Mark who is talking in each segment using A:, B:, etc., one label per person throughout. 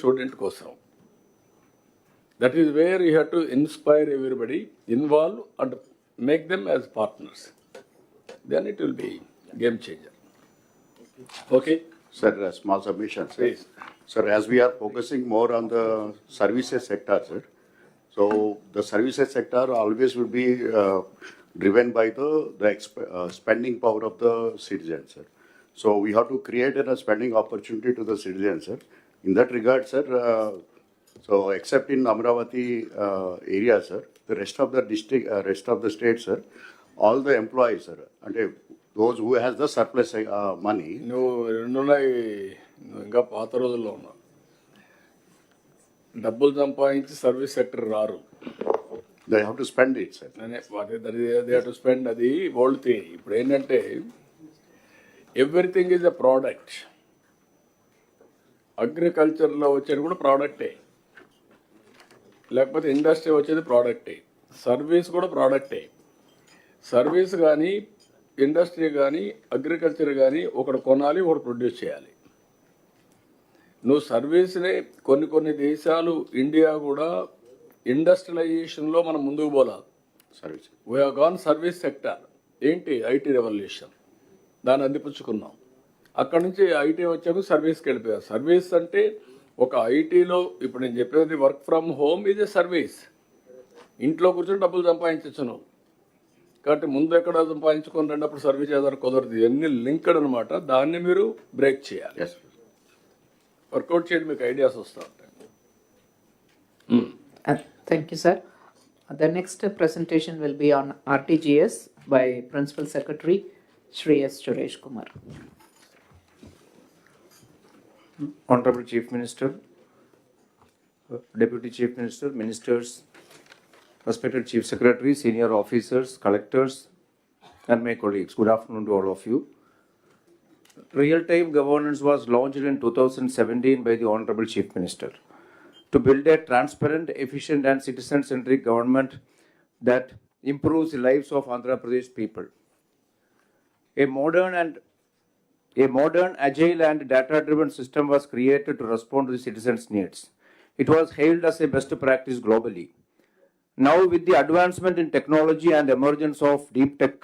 A: Student కోసం. That is where you have to inspire everybody, involve and make them as partners. Then it will be game changer. Okay?
B: Sir, a small submission, sir.
A: Please.
B: Sir, as we are focusing more on the services sector, sir, so the services sector always will be driven by the spending power of the citizens, sir. So we have to create a spending opportunity to the citizens, sir. In that regard, sir, so except in Amravati area, sir, the rest of the district, rest of the state, sir, all the employees, sir, and those who has the surplus money.
A: నువ్వు ఇంకా పాత రోజుల్లో ఉన్నావు. డబ్బులు సంపాదించి service sector రారు.
B: They have to spend it, sir.
A: They to spend. అది old thing. ఇప్పుడు ఏంటంటే ఎవ్రీథింగ్ ఈజ్ ఎ ప్రోడక్ట్. అగ్రికల్చర్లో వచ్చేది కూడా ప్రోడక్టే, లేకపోతే ఇండస్ట్రీ వచ్చేది ప్రోడక్టే, సర్వీస్ కూడా ప్రోడక్టే. సర్వీస్ కానీ ఇండస్ట్రీ కానీ అగ్రికల్చర్ కానీ ఒకటి కొనాలి, ఒకటి ప్రొడ్యూస్ చేయాలి. నువ్వు సర్వీస్నే కొన్ని దేశాలు, ఇండియా కూడా ఇండస్ట్రియలైజేషన్లో మనం ముందుకు పోవాలి.
B: Service.
A: We have gone service sector. ఏంటి ఐటీ రెవల్యూషన్, దాన్ని అందిపుచ్చుకున్నాం. అక్కడ నుంచి ఐటీ వచ్చాక సర్వీస్కి వెళ్ళిపోయారు. సర్వీస్ అంటే ఒక ఐటీలో ఇప్పుడు నేను చెప్పేది work from home is a service. ఇంట్లో కూర్చొని డబ్బులు సంపాదించచ్చు నువ్వు. కాబట్టి ముందు ఎక్కడ సంపాదించుకొని రెండప్పుడు సర్వీస్ చేద్దాం కుదరదు. ఇవన్నీ లింక్డ్ అనమాట. దాన్ని మీరు బ్రేక్ చేయాలి.
B: Yes, sir.
A: వర్కౌట్ చేయండి, మీకు ఐడియాస్ వస్తూ ఉంటాయి.
C: Thank you, sir. The next presentation will be on RTGS by Principal Secretary Shri S. Suresh Kumar.
D: Honorable Chief Minister, Deputy Chief Minister, Ministers, respected Chief Secretary, senior officers, collectors, and my colleagues, good afternoon to all of you. Real-time governance was launched in 2017 by the Honorable Chief Minister to build a transparent, efficient, and citizen-centric government that improves the lives of Andhra Pradesh people. A modern, agile, and data-driven system was created to respond to the citizens' needs. It was hailed as a best practice globally. Now, with the advancement in technology and emergence of deep tech,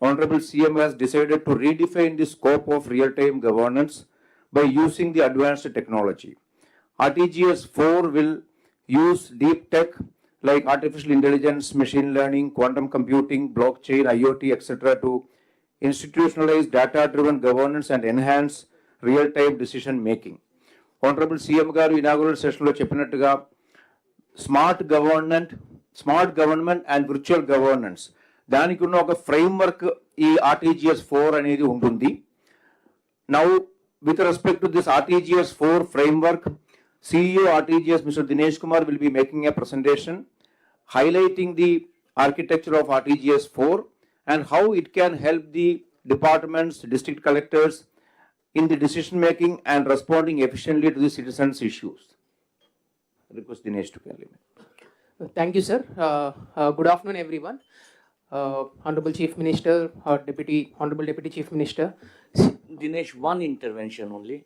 D: Honorable CM has decided to redefine the scope of real-time governance by using the advanced technology. RTGS 4 will use deep tech like artificial intelligence, machine learning, quantum computing, blockchain, IoT, etc. to institutionalize data-driven governance and enhance real-time decision making. Honorable CM garu inaugural session lo cheppinattuga smart government and virtual governance daniki unna oka framework ee RTGS 4 anedi untundi. Now, with respect to this RTGS 4 framework, CEO RTGS Mr. Dinesh Kumar will be making a presentation highlighting the architecture of RTGS 4 and how it can help the departments, district collectors in the decision making and responding efficiently to the citizens' issues. I request Dinesh to carry on.
E: Thank you, sir. Good afternoon, everyone. Honorable Chief Minister, Honorable Deputy Chief Minister.
F: Dinesh, one intervention only.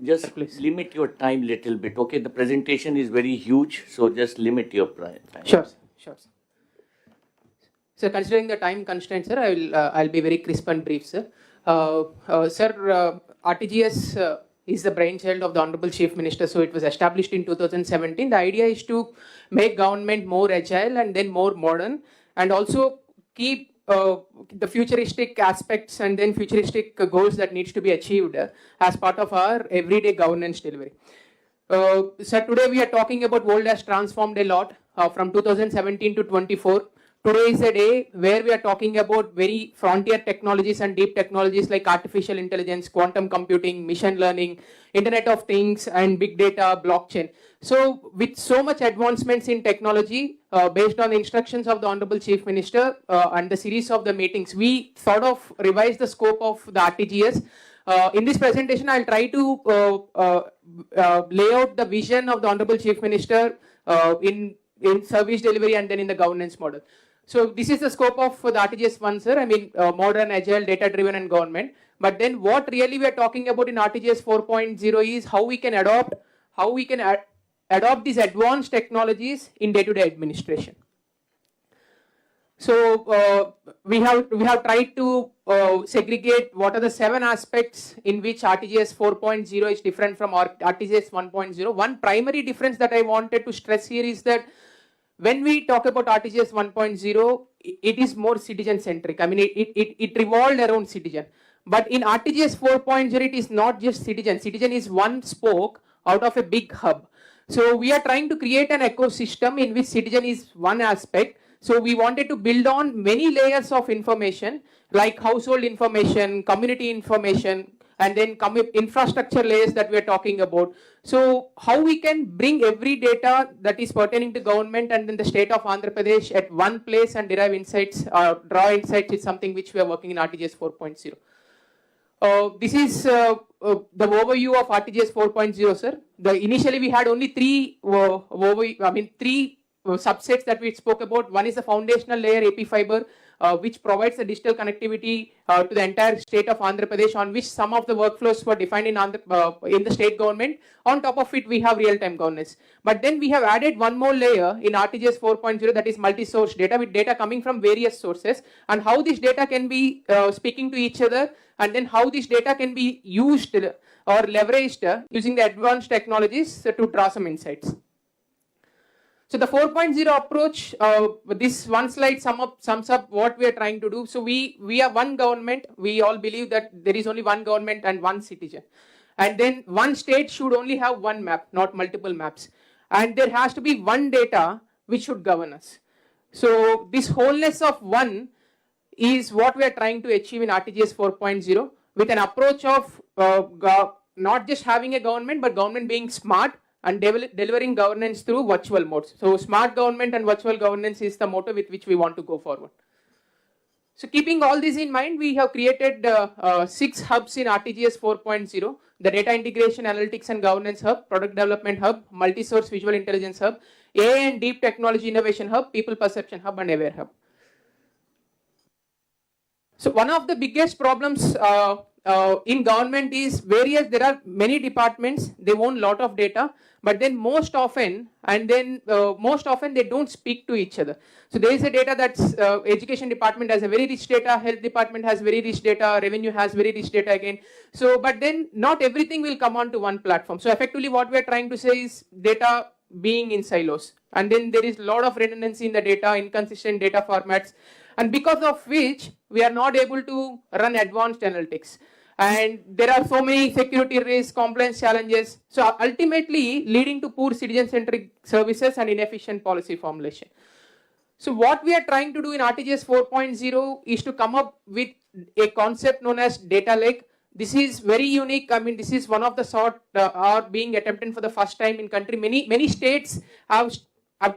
F: Just
E: Please.
F: limit your time little bit. Okay, the presentation is very huge, so just limit your time.
E: Sure, sir. Sure, sir. So, considering the time constraint, sir, I'll be very crisp and brief, sir. Sir, RTGS is the brainchild of the Honorable Chief Minister. So, it was established in 2017. The idea is to make government more agile and then more modern, and also keep the futuristic aspects and then futuristic goals that needs to be achieved as part of our everyday governance delivery. Sir, today we are talking about world has transformed a lot from 2017 to 24. Today is a day where we are talking about very frontier technologies and deep technologies like artificial intelligence, quantum computing, machine learning, Internet of Things, and big data, blockchain. So, with so much advancements in technology, based on the instructions of the Honorable Chief Minister and the series of the meetings, we sort of revised the scope of the RTGS. In this presentation, I'll try to lay out the vision of the Honorable Chief Minister in service delivery and then in the governance model. So this is the scope of the RTGS 1, sir. I mean, modern, agile, data-driven and government. But then what really we are talking about in RTGS 4.0 is how we can adopt, how we can adopt these advanced technologies in day-to-day administration. So we have tried to segregate what are the 7 aspects in which RTGS 4.0 is different from RTGS 1.0. One primary difference that I wanted to stress here is that when we talk about RTGS 1.0, it is more citizen centric. I mean, it revolved around citizen. But in RTGS 4.0, it is not just citizen. Citizen is one spoke out of a big hub. So we are trying to create an ecosystem in which citizen is one aspect. So we wanted to build on many layers of information like household information, community information, and then infrastructure layers that we are talking about. So how we can bring every data that is pertaining to government and then the state of Andhra Pradesh at one place and derive insights, draw insights is something which we are working in RTGS 4.0. This is the overview of RTGS 4.0, sir. Initially we had only three subsets that we spoke about. One is the foundational layer AP fiber, which provides the digital connectivity to the entire state of Andhra Pradesh, on which some of the workflows were defined in the state government. On top of it, we have real-time governance. But then we have added one more layer in RTGS 4.0, that is multi-source data, with data coming from various sources, and how this data can be speaking to each other, and then how this data can be used or leveraged using the advanced technologies to draw some insights. So the 4.0 approach, this one slide sums up what we are trying to do. So we are one government. We all believe that there is only one government and one citizen. And then one state should only have one map, not multiple maps. And there has to be one data which should govern us. So this wholeness of one is what we are trying to achieve in RTGS 4.0 with an approach of not just having a government, but government being smart and delivering governance through virtual modes. So smart government and virtual governance is the motto with which we want to go forward. So keeping all this in mind, we have created 6 hubs in RTGS 4.0, the Data Integration, Analytics and Governance Hub, Product Development Hub, Multi-Source Visual Intelligence Hub, AI and Deep Technology Innovation Hub, People Perception Hub, and Aware Hub. So one of the biggest problems in government is there are many departments, they own a lot of data, but then most often they don't speak to each other. So there is a data that's education department has a very rich data, health department has very rich data, revenue has very rich data again. So but then not everything will come onto one platform. So effectively what we are trying to say is data being in silos, and then there is a lot of redundancy in the data, inconsistent data formats, and because of which we are not able to run advanced analytics. And there are so many security risks, compliance challenges, so ultimately leading to poor citizen-centric services and inefficient policy formulation. So what we are trying to do in RTGS 4.0 is to come up with a concept known as data lake. This is very unique. I mean, this is one of the sort are being attempted for the first time in country. Many states have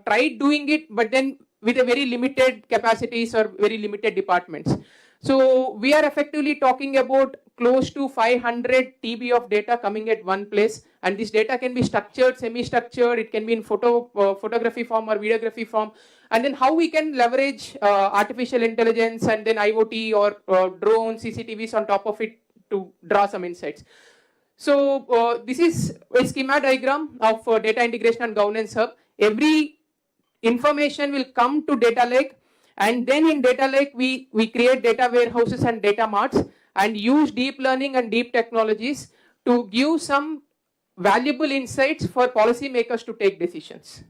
E: tried doing it, but then with a very limited capacities or very limited departments. So we are effectively talking about close to 500 TB of data coming at one place, and this data can be structured, semi-structured, it can be in photography form or videography form, and then how we can leverage artificial intelligence and then IoT or drones, CCTVs on top of it to draw some insights. So this is a schema diagram of Data Integration and Governance Hub. Every information will come to data lake, and then in data lake we create data warehouses and data marts and use deep learning and deep technologies to give some valuable insights for policymakers to take decisions.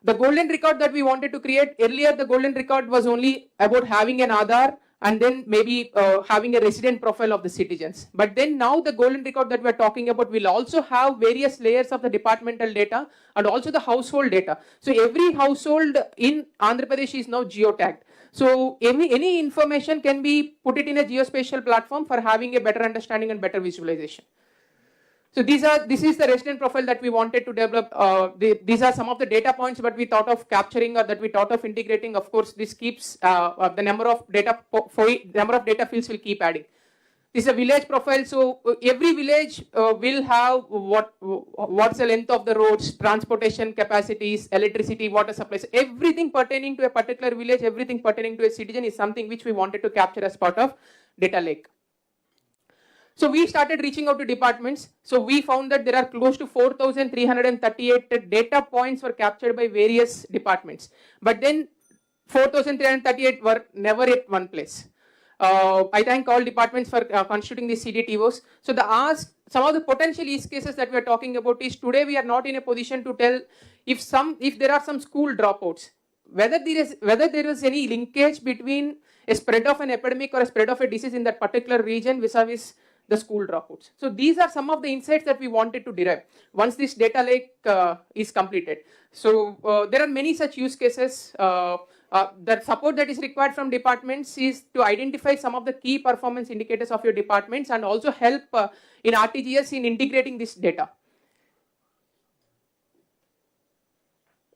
E: The golden record that we wanted to create, earlier the golden record was only about having an Aadhaar and then maybe having a resident profile of the citizens. But then now the golden record that we're talking about will also have various layers of the departmental data and also the household data. So every household in Andhra Pradesh is now geotagged. So any information can be put it in a geospatial platform for having a better understanding and better visualization. So this is the resident profile that we wanted to develop. These are some of the data points that we thought of capturing or that we thought of integrating. Of course, this keeps the number of data fields will keep adding. This is a village profile. So every village will have what's the length of the roads, transportation capacities, electricity, water supplies, everything pertaining to a particular village, everything pertaining to a citizen is something which we wanted to capture as part of data lake. So we started reaching out to departments. So we found that there are close to 4,338 data points were captured by various departments. But then 4,338 were never at one place. I thank all departments for constituting these CDTOs. So some of the potential use cases that we are talking about is today we are not in a position to tell if there are some school dropouts, whether there is any linkage between a spread of an epidemic or a spread of a disease in that particular region vis-a-vis the school dropouts. So these are some of the insights that we wanted to derive once this data lake is completed. So there are many such use cases. The support that is required from departments is to identify some of the key performance indicators of your departments and also help in RTGS in integrating this data.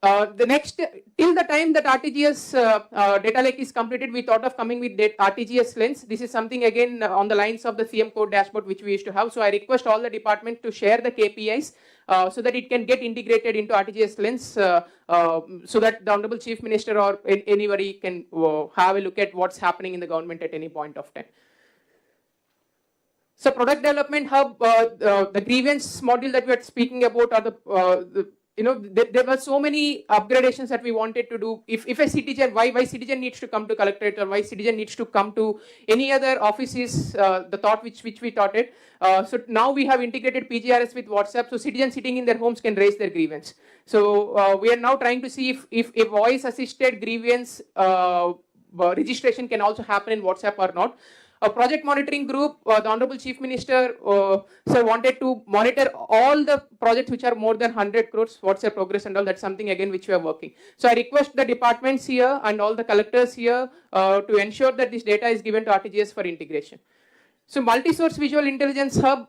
E: Till the time that RTGS data lake is completed, we thought of coming with RTGS lens. This is something again on the lines of the CM code dashboard which we used to have. So I request all the departments to share the KPIs so that it can get integrated into RTGS lens so that the Honorable Chief Minister or anybody can have a look at what's happening in the government at any point of time. So product development hub, the grievance module that we are speaking about are there were so many upgradations that we wanted to do. If a citizen, why citizen needs to come to collectorate or why citizen needs to come to any other office is the thought which we thought it. So now we have integrated PGRS with WhatsApp, so citizens sitting in their homes can raise their grievance. So we are now trying to see if a voice assisted grievance registration can also happen in WhatsApp or not. A project monitoring group, the Honorable Chief Minister wanted to monitor all the projects which are more than 100 crores, what's their progress and all. That's something again which we are working. So I request the departments here and all the collectors here to ensure that this data is given to RTGS for integration. So multi-source visual intelligence hub,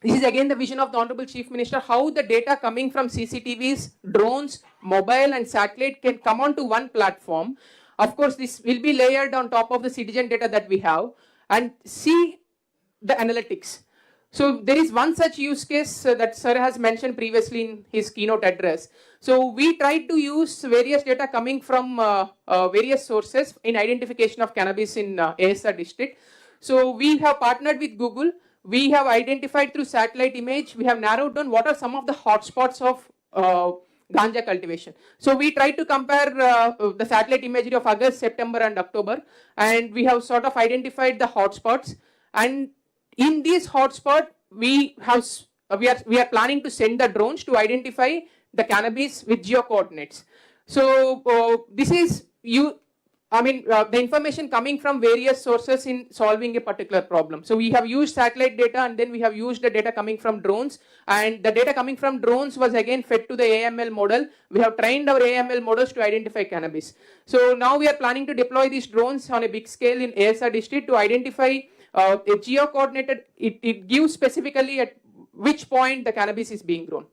E: this is again the vision of the Honorable Chief Minister, how the data coming from CCTVs, drones, mobile and satellite can come onto one platform. Of course, this will be layered on top of the citizen data that we have and see the analytics. So there is one such use case that Sir has mentioned previously in his keynote address. So we tried to use various data coming from various sources in identification of cannabis in ASR district. So we have partnered with Google. We have identified through satellite image. We have narrowed down what are some of the hotspots of ganja cultivation. So we tried to compare the satellite imagery of August, September and October, and we have sort of identified the hotspots. And in these hotspots, we are planning to send the drones to identify the cannabis with geo coordinates. So this is the information coming from various sources in solving a particular problem. So we have used satellite data and then we have used the data coming from drones, and the data coming from drones was again fed to the AML model. We have trained our AML models to identify cannabis. So now we are planning to deploy these drones on a big scale in ASR district to identify a geo-coordinated, it gives specifically at which point the cannabis is being grown.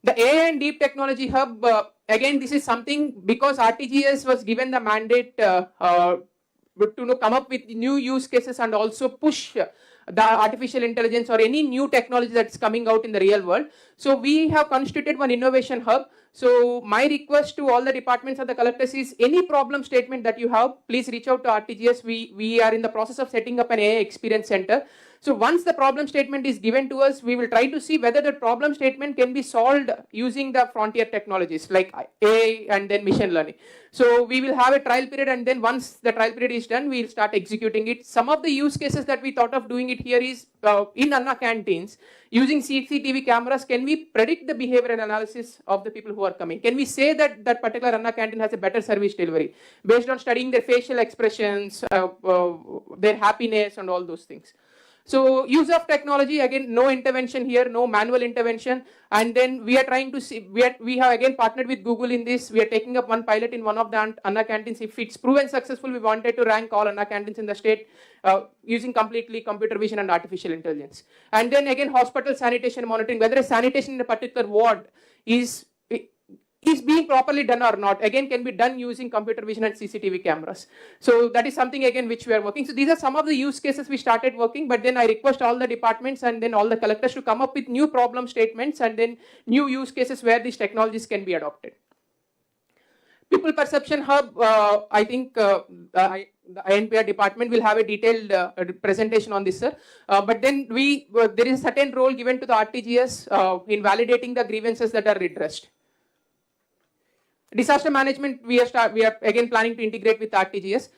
E: The AI and Deep Technology Hub, again, this is something because RTGS was given the mandate to come up with new use cases and also push the artificial intelligence or any new technology that's coming out in the real world. So we have constituted one innovation hub. So my request to all the departments and the collectors is any problem statement that you have, please reach out to RTGS. We are in the process of setting up an AI experience center. So once the problem statement is given to us, we will try to see whether the problem statement can be solved using the frontier technologies like AI and then machine learning. So we will have a trial period, and then once the trial period is done, we'll start executing it. Some of the use cases that we thought of doing it here is in Anna canteens, using CCTV cameras, can we predict the behavioral analysis of the people who are coming? Can we say that that particular Anna canteen has a better service delivery based on studying their facial expressions, their happiness and all those things? So use of technology, again, no intervention here, no manual intervention. And then we are trying to see, we have again partnered with Google in this. We are taking up one pilot in one of the Anna canteens. If it's proven successful, we wanted to rank all Anna canteens in the state using completely computer vision and artificial intelligence. And then again, hospital sanitation monitoring, whether a sanitation in a particular ward is being properly done or not, again can be done using computer vision and CCTV cameras. So that is something again which we are working. So these are some of the use cases we started working, but then I request all the departments and then all the collectors to come up with new problem statements and then new use cases where these technologies can be adopted. People Perception Hub, I think the INPR department will have a detailed presentation on this, sir. But then there is a certain role given to the RTGS in validating the grievances that are redressed. Disaster management, we are again planning to integrate with RTGS.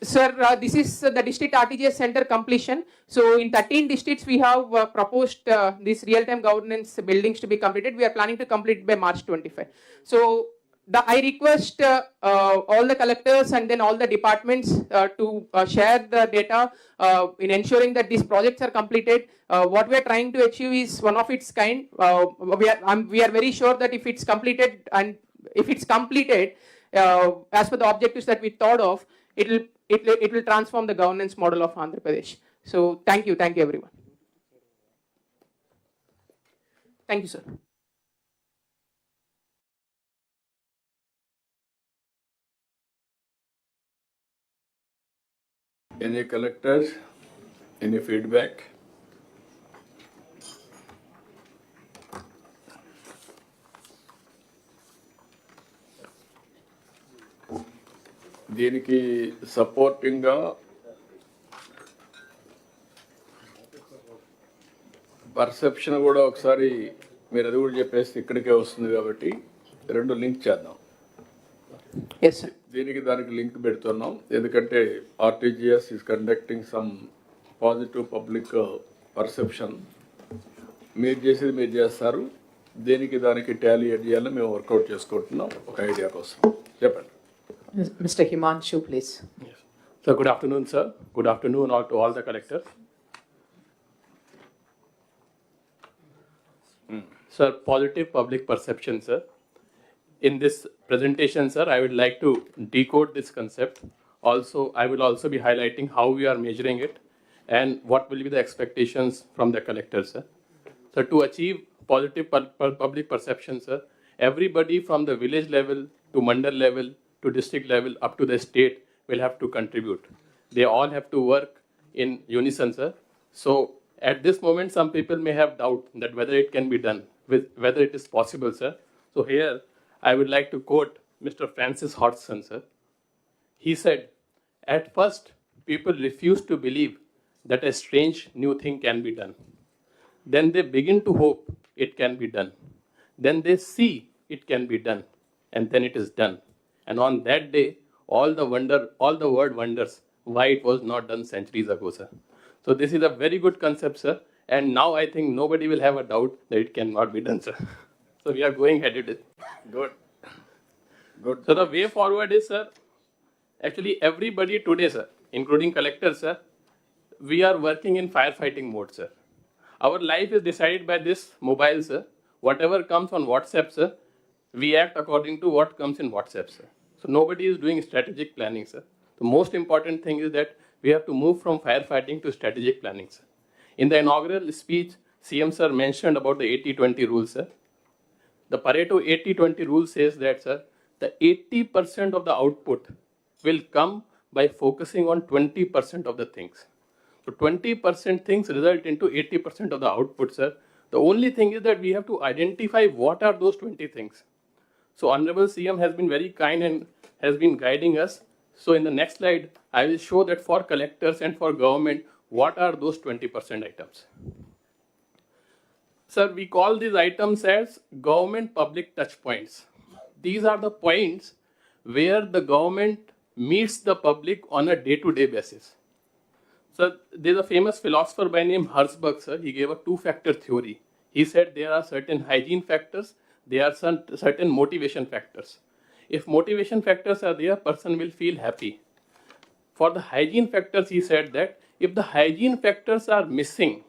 E: Sir, this is the district RTGS center completion. So in 13 districts, we have proposed these real-time governance buildings to be completed. We are planning to complete it by March 25. So I request all the collectors and then all the departments to share the data in ensuring that these projects are completed. What we are trying to achieve is one of its kind. We are very sure that if it's completed as per the objectives that we thought of, it will transform the governance model of Andhra Pradesh. So thank you everyone. Thank you, sir.
A: Any collectors? Any feedback? దీనికి సపోర్టింగ్గా perception కూడా ఒకసారి మీరు అది కూడా చెప్పేసి ఇక్కడికే వస్తుంది కాబట్టి రెండు లింక్ చేద్దాం.
E: Yes, sir.
A: దీనికి దానికి లింక్ పెడుతున్నాం ఎందుకంటే RTGS is conducting some positive public perception. మీరు చేసేది మీరు చేస్తారు, దేనికి దానికి టాలీ చేయాలని మేము వర్కౌట్ చేసుకుంటున్నాం ఒక ఐడియా కోసం. చెప్పండి.
C: Mr. Himanshu, please.
G: Yes. So good afternoon, sir. Good afternoon all to all the collectors. Sir, positive public perception, sir. In this presentation, sir, I would like to decode this concept. Also, I will also be highlighting how we are measuring it and what will be the expectations from the collectors, sir. So to achieve positive public perception, sir, everybody from the village level to mandal level to district level up to the state will have to contribute. They all have to work in unison, sir. So at this moment, some people may have doubt that whether it can be done, whether it is possible, sir. So here, I would like to quote Mr. Francis Hodgson, sir. He said, "At first, people refuse to believe that a strange new thing can be done. Then they begin to hope it can be done. Then they see it can be done, and then it is done. And on that day, all the word wonders why it was not done centuries ago, sir." So this is a very good concept, sir. And now I think nobody will have a doubt that it cannot be done, sir. So we are going ahead with it.
A: Good. Good.
G: So the way forward is, sir, actually everybody today, sir, including collectors, sir, we are working in firefighting mode, sir. Our life is decided by this mobile, sir. Whatever comes on WhatsApp, sir, we act according to what comes in WhatsApp, sir. So nobody is doing strategic planning, sir. The most important thing is that we have to move from firefighting to strategic planning, sir. In the inaugural speech, CM sir mentioned about the 80-20 rule, sir. The Pareto 80-20 rule says that, sir, the 80% of the output will come by focusing on 20% of the things. So 20% things result into 80% of the output, sir. The only thing is that we have to identify what are those 20 things. So Honorable CM has been very kind and has been guiding us. So in the next slide, I will show that for collectors and for government, what are those 20% items. Sir, we call these items as government public touch points. These are the points where the government meets the public on a day-to-day basis. So there's a famous philosopher by name Herzberg, sir. He gave a two-factor theory. He said there are certain hygiene factors, there are certain motivation factors. If motivation factors are there, person will feel happy. For the hygiene factors, he said that if the hygiene factors are missing,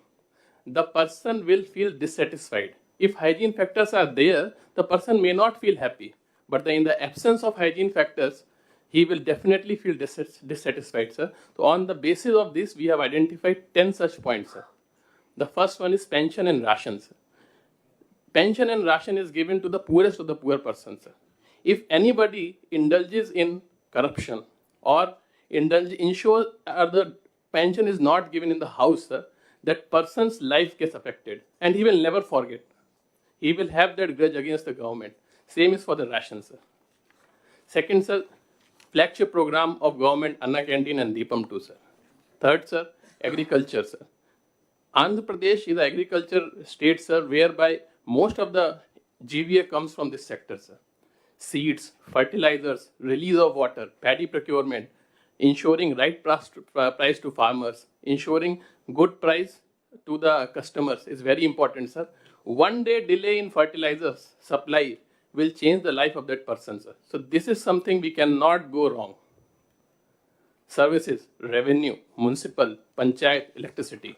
G: the person will feel dissatisfied. If hygiene factors are there, the person may not feel happy. But in the absence of hygiene factors, he will definitely feel dissatisfied, sir. So on the basis of this, we have identified 10 such points, sir. The first one is pension and rations. Pension and ration is given to the poorest of the poor persons, sir. If anybody indulges in corruption or ensures the pension is not given in the house, sir, that person's life gets affected and he will never forget. He will have that grudge against the government. Same is for the rations, sir. Second, sir, flagship program of government Anna Canteen and Deepam too, sir. Third, sir, agriculture, sir. Andhra Pradesh is an agriculture state, sir, whereby most of the GVA comes from this sector, sir. Seeds, fertilizers, release of water, paddy procurement, ensuring right price to farmers, ensuring good price to the customers is very important, sir. 1 day delay in fertilizers supply will change the life of that person, sir. So this is something we cannot go wrong. Services, revenue, municipal, panchayat, electricity,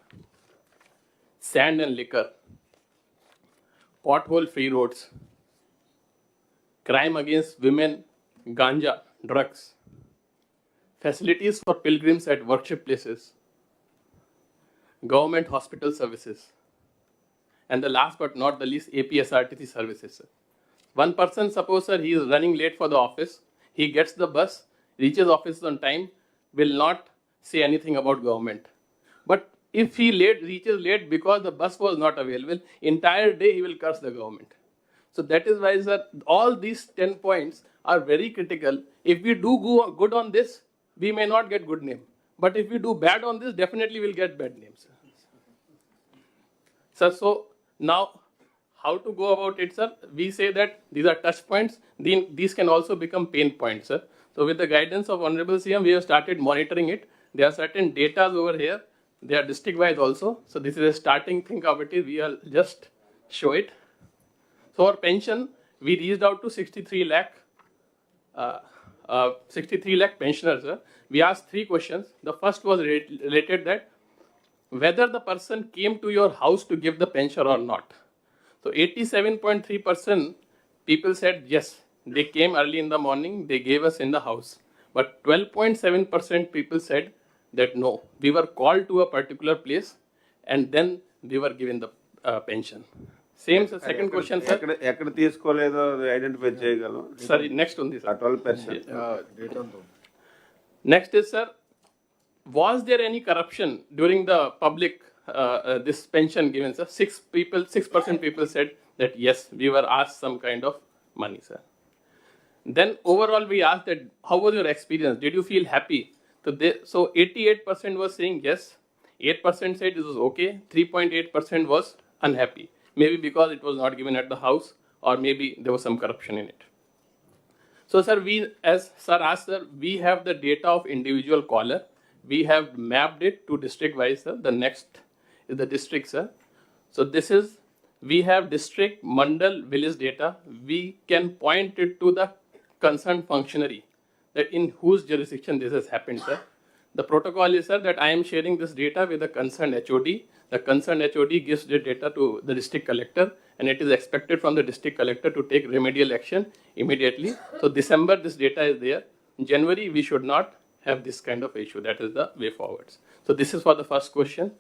G: sand and liquor, pothole-free roads, crime against women, ganja, drugs, facilities for pilgrims at worship places, government hospital services, and the last but not the least, APSRTC services, sir. One person, suppose, sir, he is running late for the office, he gets the bus, reaches office on time, will not say anything about government. But if he reaches late because the bus was not available, entire day he will curse the government. So that is why, sir, all these 10 points are very critical. If we do good on this, we may not get good name. But if we do bad on this, definitely we'll get bad names. Sir, so now how to go about it, sir? We say that these are touch points. These can also become pain points, sir. So with the guidance of Honorable CM, we have started monitoring it. There are certain data over here. They are district-wise also. So this is a starting thing of it. We will just show it. So our pension, we reached out to 63 lakh pensioners. Sir. We asked 3 questions. The first was related that whether the person came to your house to give the pension or not. So 87.3% people said yes, they came early in the morning, they gave us in the house. But 12.7% people said that no, we were called to a particular place and then we were given the pension. Same, sir, second question, sir.
H: ఎక్కడ తీసుకోలేదో identify చేయగలం.
G: Sorry, next on this.
H: 12%.
G: Next is, sir, was there any corruption during the public this pension given, sir? 6% people said that yes, we were asked some kind of money, sir. Then overall we asked that how was your experience? Did you feel happy? So 88% was saying yes, 8% said it was okay, 3.8% was unhappy. Maybe because it was not given at the house or maybe there was some corruption in it. So, sir, as sir asked, sir, we have the data of individual caller. We have mapped it to district-wise, sir. The next is the district, sir. So this is, we have district, mandal, village data. We can point it to the concerned functionary that in whose jurisdiction this has happened, sir. The protocol is, sir, that I am sharing this data with the concerned HOD. The concerned HOD gives the data to the district collector and it is expected from the district collector to take remedial action immediately. So December, this data is there. In January, we should not have this kind of issue. That is the way forwards. So this is for the first question.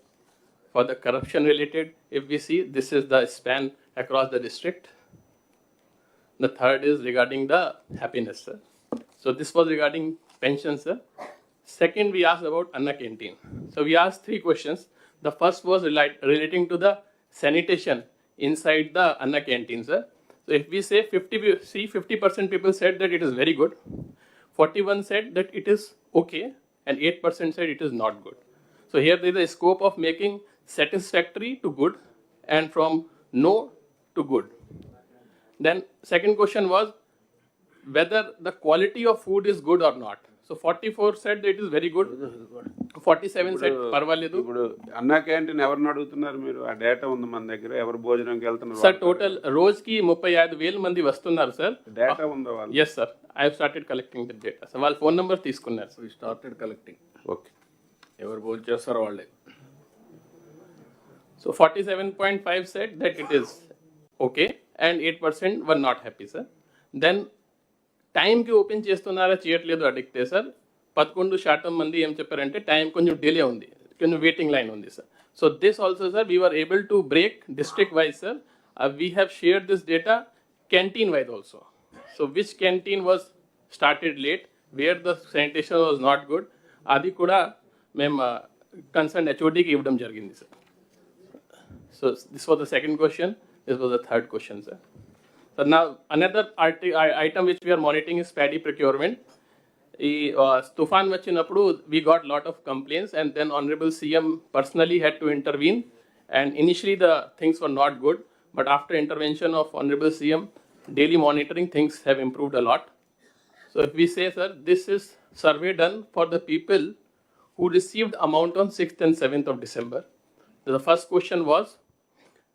G: For the corruption related, if we see, this is the span across the district. The third is regarding the happiness, sir. So this was regarding pensions, sir. Second, we asked about Anna Canteen. So we asked 3 questions. The first was relating to the sanitation inside the Anna Canteen, sir. So if we say 50% people said that it is very good, 41 said that it is okay, and 8% said it is not good. So here there is a scope of making satisfactory to good and from no to good. Then second question was whether the quality of food is good or not. So 44 said that it is very good, 47 said parvaledu.
H: ఇప్పుడు అన్నా canteen ఎవరిని అడుగుతున్నారు మీరు? ఆ data ఉంది మన దగ్గర, ఎవరు భోజనంకి వెళ్తున్నారు?
G: Sir, total రోజుకి 35,000 మంది వస్తున్నారు, సార్.
H: డేటా ఉందా వాళ్ళు?
G: Yes, sir. I have started collecting the data. So వాళ్ళ ఫోన్ నెంబర్ తీసుకున్నారు.
A: We started collecting.
H: ఓకే.
A: ఎవరు భోజనం చేస్తారో వాళ్ళే.
G: So 47.5 said that it is okay and 8% were not happy, sir. Then టైంకి ఓపెన్ చేస్తున్నారా చేయట్లేదు అడిగితే సార్ 11% మంది ఏం చెప్పారంటే టైం కొంచెం డిలే ఉంది, కొంచెం వెయిటింగ్ లైన్ ఉంది, sir. So this also, sir, we are able to break district wise, sir. We have shared this data canteen wise also. So which canteen was started late, where the sanitation was not good, అది కూడా మేము concern హెచ్ఓడికి ఇవ్వడం జరిగింది, sir. So this was the second question, this was the third question, sir. So now another item which we are monitoring is paddy procurement. Tufan vachinappudu, we got lot of complaints, and then Honorable CM personally had to intervene. And initially the things were not good, but after intervention of Honorable CM, daily monitoring, things have improved a lot. So if we say, sir, this is survey done for the people who received amount on 6th and 7th of December. The first question was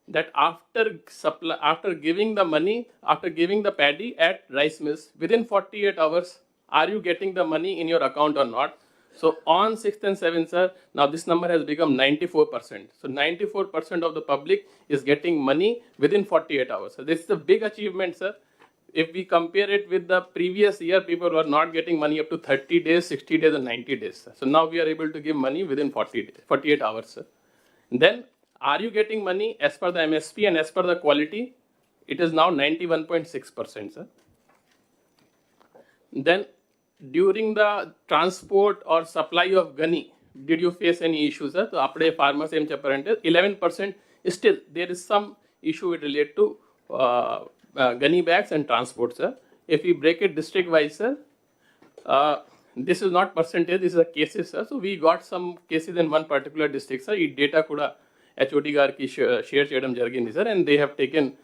G: that after giving the money, after giving the paddy at rice mills, within 48 hours, are you getting the money in your account or not? So on 6th and 7th, sir, now this number has become 94%. So 94% of the public is getting money within 48 hours. So this is a big achievement, sir. If we compare it with the previous year, people were not getting money up to 30 days, 60 days, and 90 days. Sir. So now we are able to give money within 48 hours. Sir. Then, are you getting money as per the MSP and as per the quality? It is now 91.6%. Sir. Then, during the transport or supply of gunny, did you face any issues? Sir? So, apde farmers 11% still there is some issue related to gunny bags and transport, sir. If we break it district wise, sir, this is not percentage, this is a cases, sir. So we got some cases in one particular district, sir. This data kuda HOD garki share cheyadam jarigindi, sir, and they have taken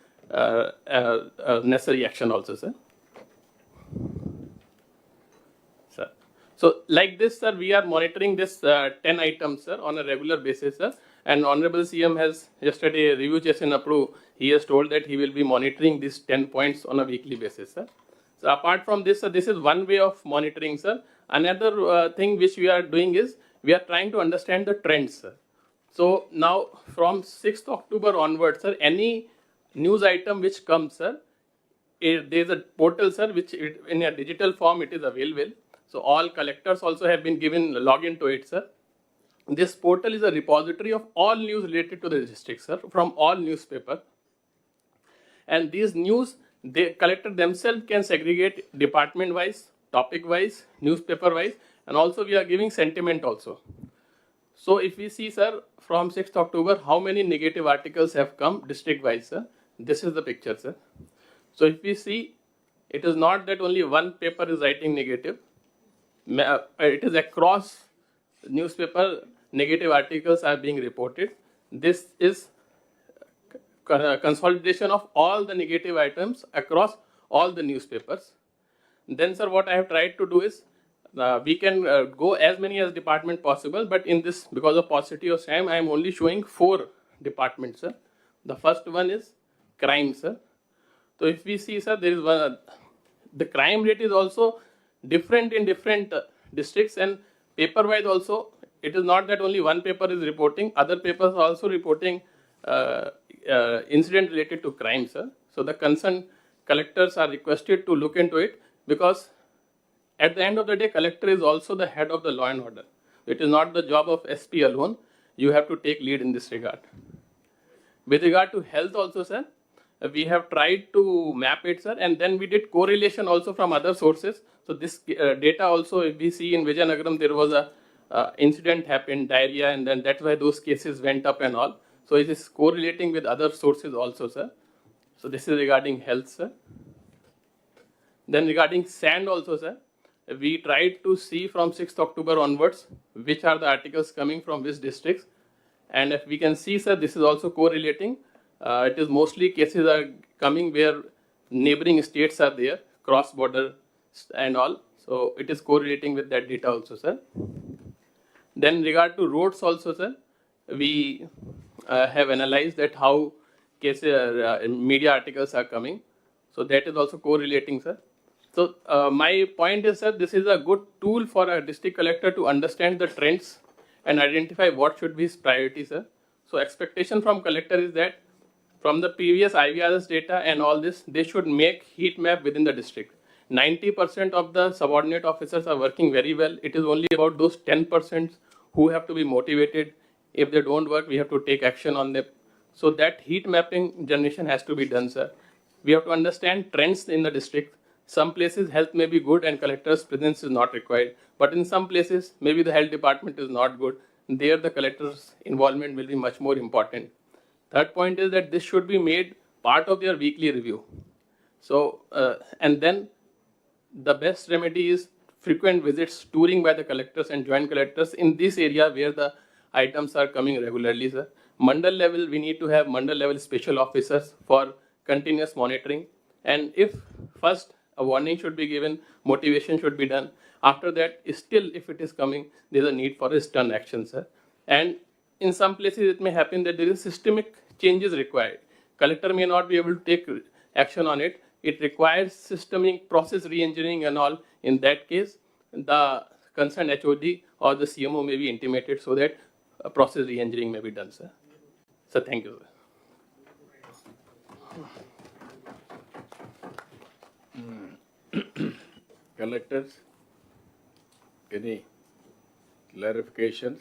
G: necessary action also, sir. Sir. So like this, sir, we are monitoring this 10 items, sir, on a regular basis, sir. And Honorable CM has yesterday review chesinappudu, he has told that he will be monitoring these 10 points on a weekly basis, sir. So apart from this, sir, this is one way of monitoring, sir. Another thing which we are doing is we are trying to understand the trends, sir. So now from 6th October onwards, sir, any news item which comes, sir, there is a portal, sir, which in a digital form it is available. So all collectors also have been given login to it, sir. This portal is a repository of all news related to the district, sir, from all newspapers. And these news, the collector themselves can segregate department-wise, topic-wise, newspaper-wise, and also we are giving sentiment also. So if we see, sir, from 6th October, how many negative articles have come district-wise, sir? This is the picture, sir. So if we see, it is not that only one paper is writing negative. It is across newspaper, negative articles are being reported. This is consolidation of all the negative items across all the newspapers. Then, sir, what I have tried to do is, we can go as many as department possible, but in this, because of paucity of time, I am only showing 4 departments, sir. The first one is crime, sir. So if we see, sir, there is one, the crime rate is also different in different districts, and paper-wise also, it is not that only one paper is reporting, other papers are also reporting incident related to crime, sir. So the concerned collectors are requested to look into it, because at the end of the day, collector is also the head of the law and order. It is not the job of SP alone. You have to take lead in this regard. With regard to health also, sir, we have tried to map it, sir, and then we did correlation also from other sources. So this data also, if we see in Vijayanagaram, there was a incident happened, diarrhea, and then that's why those cases went up and all. So it is correlating with other sources also, sir. So this is regarding health, sir. Then regarding sand also, sir, we tried to see from 6th October onwards, which are the articles coming from which districts. And if we can see, sir, this is also correlating. It is mostly cases are coming where neighboring states are there, cross-border and all. So it is correlating with that data also, sir. Then regard to roads also, sir, we have analyzed that how cases, media articles are coming. So that is also correlating, sir. So my point is, sir, this is a good tool for a district collector to understand the trends and identify what should be his priority, sir. So expectation from collector is that from the previous IVRS data and all this, they should make heat map within the district. 90% of the subordinate officers are working very well. It is only about those 10% who have to be motivated. If they don't work, we have to take action on them. So that heat mapping generation has to be done, sir. We have to understand trends in the district. Some places health may be good and collector's presence is not required. But in some places, maybe the health department is not good. There the collector's involvement will be much more important. Third point is that this should be made part of their weekly review. So, and then the best remedy is frequent visits, touring by the collectors and joint collectors in this area where the items are coming regularly, sir. Mandal level, we need to have mandal level special officers for continuous monitoring. And if first a warning should be given, motivation should be done. After that, still if it is coming, there's a need for a stern action, sir. And in some places, it may happen that there is systemic changes required. Collector may not be able to take action on it. It requires systemic process re-engineering and all. In that case, the concerned HOD or the CMO may be intimated so that a process re-engineering may be done, sir. So thank you, sir.
A: Collectors, any clarifications?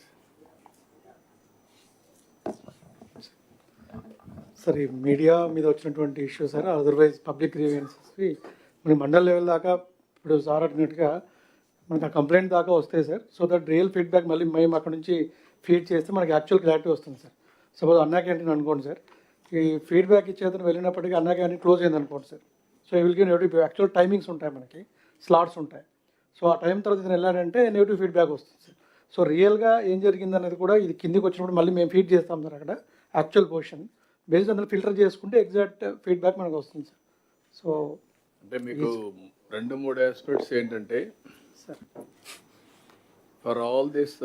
I: Sir ఈ media మీద వచ్చినటువంటి issue sir otherwise public గ్రీవెన్సెస్కి మన mandal level దాకా ఇప్పుడు sir అన్నట్టుగా మనకు ఆ complaint దాకా వస్తాయి sir. So that real feedback మళ్ళీ మేము అక్కడ నుంచి ఫీడ్ చేస్తే మనకి యాక్చువల్ క్లారిటీ వస్తుంది సార్. సపోజ్ అన్నా క్యాంటీన్ అనుకోండి సార్, ఈ ఫీడ్బ్యాక్ ఇచ్చేతను వెళ్ళినప్పటికీ అన్నా క్యాంటీన్ క్లోజ్ అయింది అనుకోండి సార్. సో ఈ will give negative actual timings ఉంటాయి, మనకి స్లాట్స్ ఉంటాయి. సో ఆ టైం తర్వాత ఇతను వెళ్ళాడంటే నెగిటివ్ ఫీడ్బ్యాక్ వస్తుంది సార్. సో రియల్గా ఏం జరిగింది అనేది కూడా ఇది కిందికి వచ్చినప్పుడు మళ్ళీ మేము ఫీడ్ చేస్తాం సార్ అక్కడ యాక్చువల్ పొజిషన్ బేస్డ్ అందులో ఫిల్టర్ చేసుకుంటే ఎగ్జాక్ట్ ఫీడ్బ్యాక్ మనకు వస్తుంది సార్. సో
A: అంటే మీకు 2-3 ఆస్పెక్ట్స్ ఏంటంటే
I: sir
A: for all this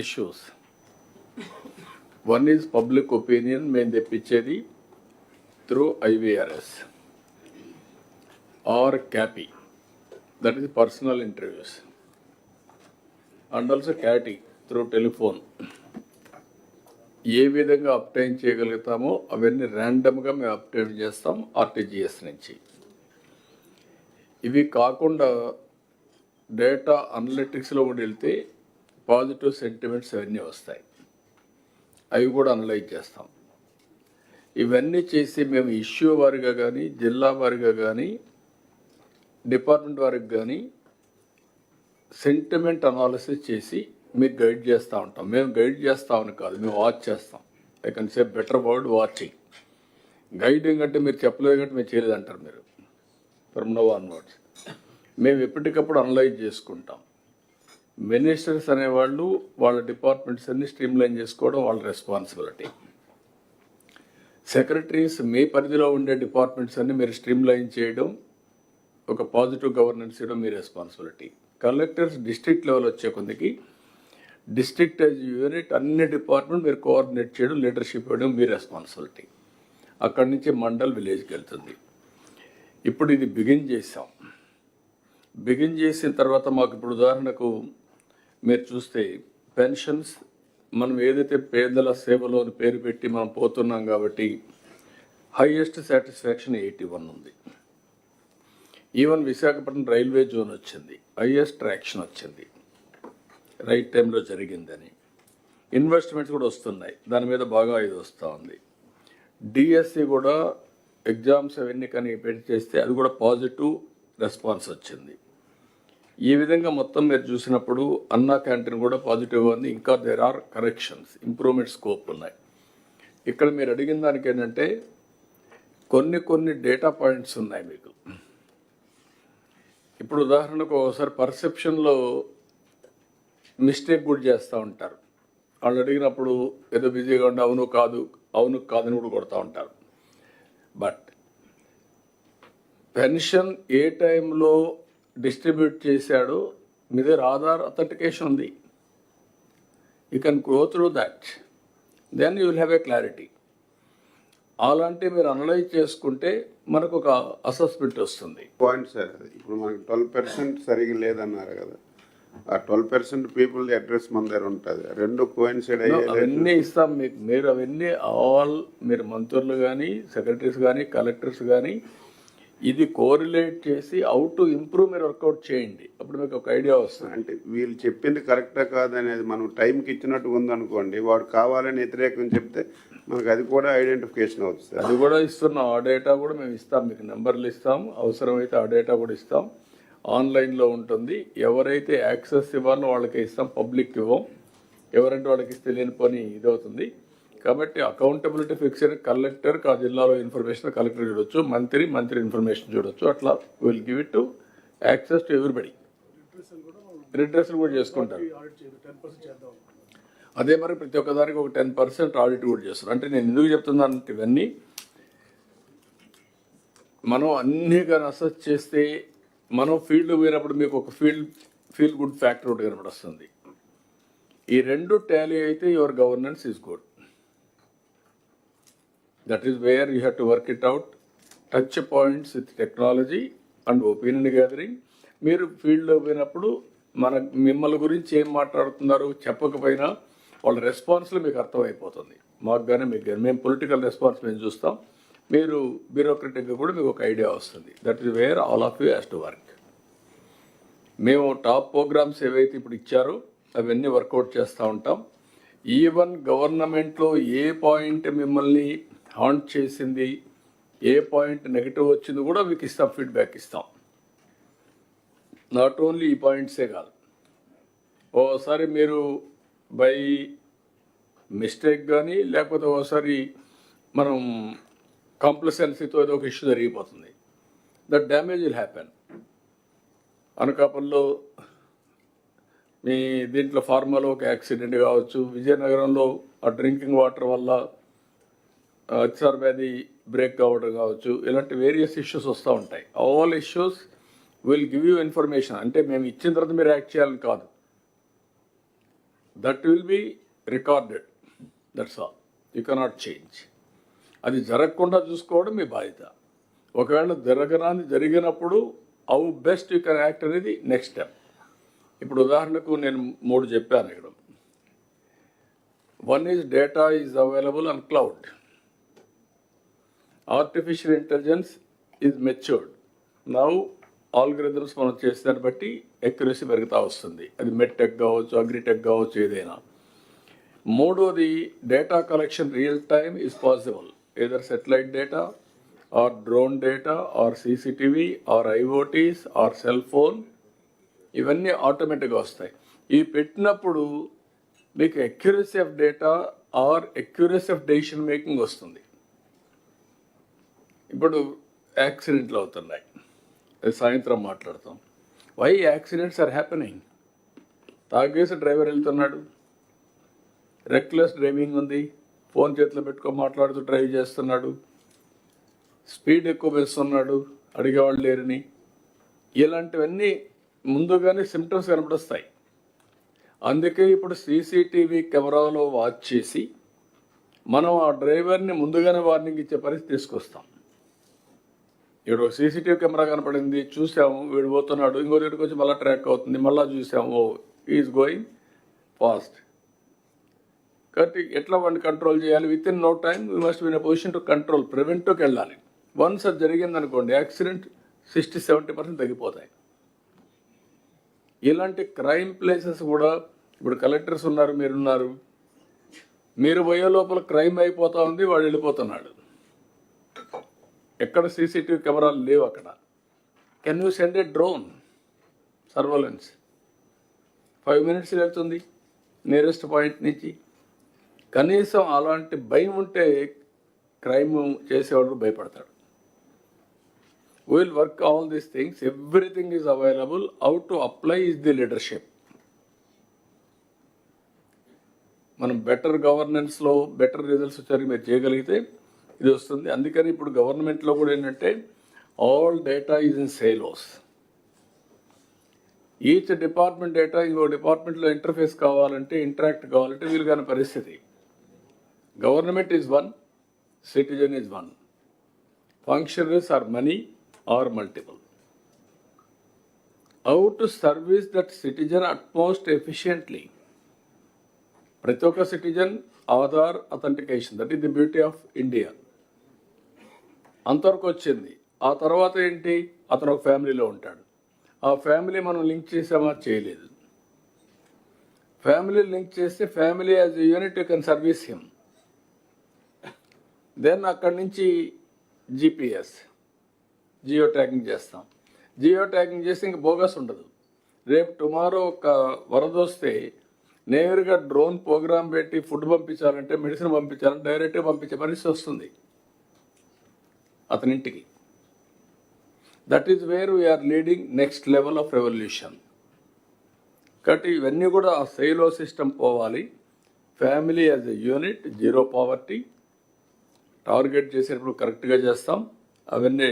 A: issues, one is public opinion మేము తెప్పించేది through IVRS or CAPI, that is personal interviews, and also CATI through telephone. ఏ విధంగా అప్టైన్ చేయగలుగుతామో అవన్నీ ర్యాండమ్గా మేము అప్టైన్ చేస్తాం RTGS నుంచి. ఇవి కాకుండా డేటా అనలిటిక్స్లో కూడా వెళ్తే పాజిటివ్ సెంటిమెంట్స్ అవన్నీ వస్తాయి, అవి కూడా అనలైజ్ చేస్తాం. ఇవన్నీ చేసి మేము ఇష్యూ వారిగా కానీ, జిల్లా వారిగా కానీ, డిపార్ట్మెంట్ వారికి కానీ సెంటిమెంట్ అనాలిసిస్ చేసి మీకు గైడ్ చేస్తూ ఉంటాం. మేము గైడ్ చేస్తామని కాదు, మేము వాచ్ చేస్తాం. I can say better word watching. Guiding అంటే మీరు చెప్పలేదు అంటే మేము చేయలేదు అంటారు మీరు. ఫ్రమ్ నౌ ఆన్వర్డ్స్ మేము ఎప్పటికప్పుడు అనలైజ్ చేసుకుంటాం. మినిస్టర్స్ అనేవాళ్ళు వాళ్ళ డిపార్ట్మెంట్స్ అన్ని స్ట్రీమ్లైన్ చేసుకోవడం వాళ్ళ రెస్పాన్సిబిలిటీ. సెక్రటరీస్ మీ పరిధిలో ఉండే డిపార్ట్మెంట్స్ అన్ని మీరు స్ట్రీమ్లైన్ చేయడం, ఒక పాజిటివ్ గవర్నెన్స్ చేయడం మీ రెస్పాన్సిబిలిటీ. కలెక్టర్స్ డిస్ట్రిక్ట్ లెవెల్ వచ్చే కొందికి డిస్ట్రిక్ట్ యాజ్ యూనిట్ అన్ని డిపార్ట్మెంట్ మీరు కోఆర్డినేట్ చేయడం, లీడర్షిప్ ఇవ్వడం మీ రెస్పాన్సిబిలిటీ. అక్కడి నుంచి మండల్ విలేజ్కి వెళ్తుంది. ఇప్పుడు ఇది బిగిన్ చేసాం. బిగిన్ చేసిన తర్వాత మాకు ఇప్పుడు ఉదాహరణకు మీరు చూస్తే పెన్షన్స్ మనం ఏదైతే పేదల సేవలో అని పేరు పెట్టి మనం పోతున్నాం కాబట్టి హైయెస్ట్ సాటిస్ఫాక్షన్ 81 ఉంది. ఈవెన్ విశాఖపట్నం రైల్వే జోన్ వచ్చింది, హైయెస్ట్ ట్రాక్షన్ వచ్చింది, రైట్ టైంలో జరిగిందని. ఇన్వెస్ట్మెంట్స్ కూడా వస్తున్నాయి, దాని మీద బాగా ఇది వస్తూ ఉంది. డిఎస్సి కూడా ఎగ్జామ్స్ అవన్నీ కానీ పెట్టి చేస్తే అది కూడా పాజిటివ్ రెస్పాన్స్ వచ్చింది. ఈ విధంగా మొత్తం మీరు చూసినప్పుడు అన్నా క్యాంటీన్ కూడా పాజిటివ్గా ఉంది. ఇంకా there are corrections, improvement scope ఉన్నాయి. ఇక్కడ మీరు అడిగిన దానికి ఏంటంటే కొన్ని డేటా పాయింట్స్ ఉన్నాయి మీకు. ఇప్పుడు ఉదాహరణకు ఒకసారి పర్సెప్షన్లో మిస్టేక్ కూడా చేస్తూ ఉంటారు. వాళ్ళు అడిగినప్పుడు ఏదో బిజీగా ఉండి అవును కాదని కూడా కొడతా ఉంటారు. బట్ పెన్షన్ ఏ టైంలో డిస్ట్రిబ్యూట్ చేశాడో మీ దగ్గర ఆధార్ అథెంటికేషన్ ఉంది. You can go through that, then you will have a clarity. అలాంటి మీరు అనలైజ్ చేసుకుంటే మనకు ఒక అసెస్మెంట్ వస్తుంది.
H: పాయింట్ సార్, ఇప్పుడు మనకి 12% సరిగ్గా లేదన్నారు కదా, ఆ 12% పీపుల్ అడ్రస్ మన దగ్గర ఉంటుంది. రెండు కోయిన్సైడ్
A: అవన్నీ ఇస్తాం మీకు. మీరు అవన్నీ ఆల్ మీరు మంత్రులు కానీ, సెక్రటరీస్ కానీ, కలెక్టర్స్ కానీ ఇది కోరిలేట్ చేసి హౌ టు ఇంప్రూవ్ మీరు వర్కౌట్ చేయండి. అప్పుడు మీకు ఒక ఐడియా వస్తుంది.
H: అంటే వీళ్ళు చెప్పింది కరెక్టా కాదనేది మనం టైంకి ఇచ్చినట్టుగా ఉందనుకోండి, వాడు కావాలని వ్యతిరేకం చెప్తే మనకు అది కూడా ఐడెంటిఫికేషన్ అవుతుంది.
A: అది కూడా ఇస్తున్నాం. ఆ డేటా కూడా మేము ఇస్తాం, మీకు నెంబర్లు ఇస్తాం. అవసరమైతే ఆ డేటా కూడా ఇస్తాం. ఆన్లైన్లో ఉంటుంది. ఎవరైతే యాక్సెస్ ఇవ్వాలో వాళ్ళకి ఇస్తాం, పబ్లిక్ ఇవ్వం. ఎవరంటే వాళ్ళకి ఇస్తే లేని పని ఇదవుతుంది. కాబట్టి అకౌంటబిలిటీ ఫిక్స్డ్ కలెక్టర్కి ఆ జిల్లాలో ఇన్ఫర్మేషన్ కలెక్టర్ చూడొచ్చు, మంత్రి ఇన్ఫర్మేషన్ చూడొచ్చు. అట్లా will give it to access to everybody. రిడ్రెస్లు కూడా చేసుకుంటారు. అదే మరి ప్రతి ఒక్కదానికి ఒక 10% ఆడిట్ కూడా చేస్తారు. అంటే నేను ఎందుకు చెప్తున్నానంటే ఇవన్నీ మనం అన్నీ కానీ అసెస్ చేస్తే మనం ఫీల్డ్ పోయినప్పుడు మీకు ఒక ఫీల్ గుడ్ ఫ్యాక్టర్ ఒకటి కనపడొస్తుంది. ఈ రెండు టాలీ అయితే your governance is good. That is where you have to work it out. Touch points with technology and opinion gathering. మీరు ఫీల్డ్లో పోయినప్పుడు మిమ్మల్ని గురించి ఏం మాట్లాడుతున్నారు చెప్పకపోయినా వాళ్ళ రెస్పాన్స్లో మీకు అర్థమైపోతుంది. మాకు కానీ మీకు కానీ మేము పొలిటికల్ రెస్పాన్స్ మేము చూస్తాం, మీరు బ్యూరోక్రటిక్గా కూడా మీకు ఒక ఐడియా వస్తుంది. That is wear all of you has to work. మేము టాప్ ప్రోగ్రామ్స్ ఏవైతే ఇప్పుడు ఇచ్చారో అవన్నీ వర్కౌట్ చేస్తూ ఉంటాం. ఈవెన్ గవర్నమెంట్లో ఏ పాయింట్ మిమ్మల్ని హాంట్ చేసింది, ఏ పాయింట్ నెగిటివ్ వచ్చింది కూడా మీకు ఇస్తాం, ఫీడ్బ్యాక్ ఇస్తాం. నాట్ ఓన్లీ ఈ పాయింట్సే కాదు, ఓసారి మీరు బై మిస్టేక్ కానీ లేకపోతే ఓసారి మనం కాంప్లసెన్సీతో ఏదో ఒక ఇష్యూ జరిగిపోతుంది. That damage will happen. అనకాపల్లో మీ దీంట్లో ఫార్మాలో ఒక యాక్సిడెంట్ కావచ్చు, విజయనగరంలో ఆ డ్రింకింగ్ వాటర్ వల్ల అతిసార వ్యాధి బ్రేక్ కావడం కావచ్చు, ఇలాంటి వేరియస్ ఇష్యూస్ వస్తూ ఉంటాయి. All issues will give you information. అంటే మేము ఇచ్చిన తర్వాత మీరు యాక్ట్ చేయాలని కాదు, that will be recorded. That's all. You cannot change. అది జరగకుండా చూసుకోవడం మీ బాధ్యత. ఒకవేళ జరిగినప్పుడు how best you can act అనేది నెక్స్ట్ స్టెప్. ఇప్పుడు ఉదాహరణకు నేను 3 చెప్పాను ఇక్కడ. One is data is available on cloud. Artificial intelligence is matured. Now algorithms మనం చేసేదాన్ని బట్టి ఎక్యురసీ పెరుగుతూ వస్తుంది. అది మెడ్టెక్ కావచ్చు, అగ్రిటెక్ కావచ్చు, ఏదైనా. మూడోది data collection real time is possible. either satellite data or drone data or CCTV or IoTs or cell phone, ఇవన్నీ ఆటోమేటిక్గా వస్తాయి. ఇవి పెట్టినప్పుడు మీకు accuracy of data or accuracy of decision making వస్తుంది. ఇప్పుడు యాక్సిడెంట్లు అవుతున్నాయి, సాయంత్రం మాట్లాడతాం. Why accidents are happening? తాగేసి డ్రైవర్ వెళ్తున్నాడు, రెక్లెస్ డ్రైవింగ్ ఉంది, ఫోన్ చేతిలో పెట్టుకొని మాట్లాడుతూ డ్రైవ్ చేస్తున్నాడు, స్పీడ్ ఎక్కువ వేస్తున్నాడు, అడిగేవాళ్ళు లేరని. ఇలాంటివన్నీ ముందుగానే సిమ్టమ్స్ కనపడొస్తాయి. అందుకే ఇప్పుడు సీసీటీవీ కెమెరాలో వాచ్ చేసి మనం ఆ డ్రైవర్ని ముందుగానే వార్నింగ్ ఇచ్చే పరిస్థితి తీసుకొస్తాం. ఇప్పుడు సీసీటీవీ కెమెరా కనపడింది, చూసాము వీడు పోతున్నాడు, ఇంకో దగ్గరికి వచ్చి మళ్ళీ ట్రాక్ అవుతుంది, మళ్ళీ చూసాము ఈజ్ గోయింగ్ ఫాస్ట్. కాబట్టి ఎట్లా వాడిని కంట్రోల్ చేయాలి? Within no time we must be in position to control, ప్రివెంటివ్కి వెళ్ళాలి. వన్స్ అది జరిగిందనుకోండి యాక్సిడెంట్ 60-70% తగ్గిపోతాయి. ఇలాంటి క్రైమ్ ప్లేసెస్ కూడా ఇప్పుడు కలెక్టర్స్ ఉన్నారు, మీరున్నారు, మీరు పోయే లోపల క్రైమ్ అయిపోతూ ఉంది, వాడు వెళ్ళిపోతున్నాడు. ఎక్కడ సీసీటీవీ కెమెరాలు లేవు అక్కడ. Can you send A drone surveillance? 5 minutes వెళ్తుంది నియరెస్ట్ పాయింట్ నుంచి. కనీసం అలాంటి భయం ఉంటే క్రైమ్ చేసేవాడు భయపడతాడు. Will work all these things, everything is available. How to apply is the leadership. మనం బెటర్ గవర్నెన్స్లో బెటర్ రిజల్ట్స్ వచ్చారు మీరు చేయగలిగితే ఇది వస్తుంది. అందుకని ఇప్పుడు గవర్నమెంట్లో కూడా ఏంటంటే all data is in silos. Each department data ఇంకో డిపార్ట్మెంట్లో ఇంటర్ఫేస్ కావాలంటే, ఇంటరాక్ట్ కావాలంటే వీలు కాని పరిస్థితి. Government is one, citizen is one. Functionaries are many are multiple. How to service that citizen at most efficiently. ప్రతి ఒక్క citizen Aadhaar authentication, that is the beauty of India. అంతవరకు వచ్చింది. ఆ తర్వాత ఏంటి? అతను ఒక ఫ్యామిలీలో ఉంటాడు. ఆ ఫ్యామిలీ మనం లింక్ చేసామా? చేయలేదు. ఫ్యామిలీ లింక్ చేస్తే family as a unit you can service him. Then అక్కడి నుంచి GPS జియో ట్యాగింగ్ చేస్తాం. జియో ట్యాగింగ్ చేస్తే ఇంక బోగస్ ఉండదు. రేపు టుమారో ఒక వరద వస్తే నేరుగా డ్రోన్ ప్రోగ్రామ్ పెట్టి ఫుడ్ పంపించాలంటే, మెడిసిన్ పంపించాలంటే డైరెక్ట్గా పంపించే పరిస్థితి వస్తుంది అతనింటికి. That is where we are leading next level of revolution. కాబట్టి ఇవన్నీ కూడా ఆ సైలో సిస్టమ్ పోవాలి. Family as a unit, zero poverty target చేసేటప్పుడు కరెక్ట్గా చేస్తాం. అవన్నీ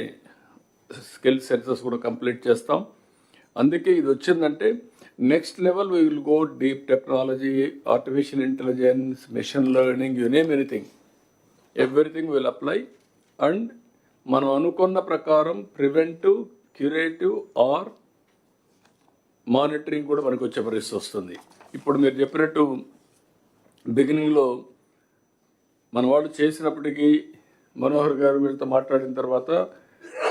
A: స్కిల్ సెన్సెస్ కూడా కంప్లీట్ చేస్తాం. అందుకే ఇది వచ్చిందంటే next level we will go deep technology, artificial intelligence, machine learning, you name anything, everything will apply. And మనం అనుకున్న ప్రకారం ప్రివెంటివ్, క్యూరేటివ్ ఆర్ మానిటరింగ్ కూడా మనకు వచ్చే పరిస్థితి వస్తుంది. ఇప్పుడు మీరు చెప్పినట్టు బిగినింగ్లో మన వాళ్ళు చేసినప్పటికీ మనోహర్ గారు వీళ్ళతో మాట్లాడిన తర్వాత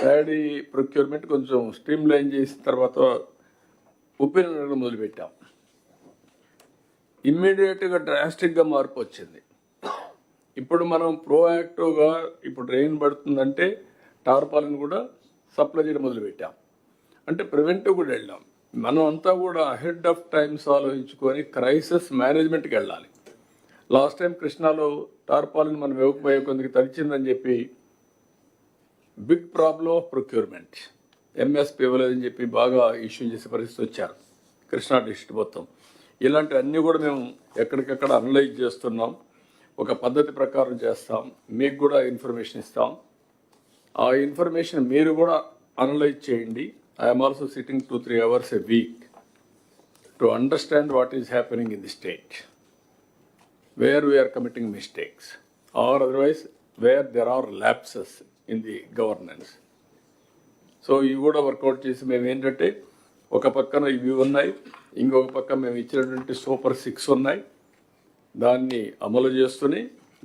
A: ప్యాడీ ప్రొక్యూర్మెంట్ కొంచెం స్ట్రీమ్ లైన్ చేసిన తర్వాత ఒపీనియన్ మొదలుపెట్టాం. ఇమ్మీడియట్గా డ్రాస్టిక్గా మార్పు వచ్చింది. ఇప్పుడు మనం ప్రోయాక్టివ్గా ఇప్పుడు రెయిన్ పడుతుందంటే టార్పాలిన్ కూడా సప్లై చేయడం మొదలుపెట్టాం. అంటే ప్రివెంటివ్ కూడా వెళ్ళాం. మనం అంతా కూడా అహెడ్ ఆఫ్ టైమ్స్ ఆలోచించుకొని క్రైసిస్ మేనేజ్మెంట్కి వెళ్ళాలి. లాస్ట్ టైం కృష్ణాలో టార్పాలిన్ మనం ఇవ్వకపోయే కొందికి తడిచిందని చెప్పి big problem of procurement, MSP ఇవ్వలేదని చెప్పి బాగా ఇష్యూ చేసే పరిస్థితి వచ్చారు కృష్ణా డిస్ట్రిక్ట్ మొత్తం. ఇలాంటివన్నీ కూడా మేము ఎక్కడికక్కడ అనలైజ్ చేస్తున్నాం. ఒక పద్ధతి ప్రకారం చేస్తాం. మీకు కూడా ఇన్ఫర్మేషన్ ఇస్తాం. ఆ ఇన్ఫర్మేషన్ మీరు కూడా అనలైజ్ చేయండి. I'm also sitting 2-3 hours a week to understand what is happening in the state, where we are committing mistakes, or otherwise where there are lapses in the governance. So ఇవి కూడా work out చేసి మేము ఏంటంటే ఒక పక్కన ఇవి ఉన్నాయి, ఇంకొక పక్క మేము ఇచ్చినటువంటి సూపర్ 6 ఉన్నాయి. దాన్ని అమలు చేస్తూనే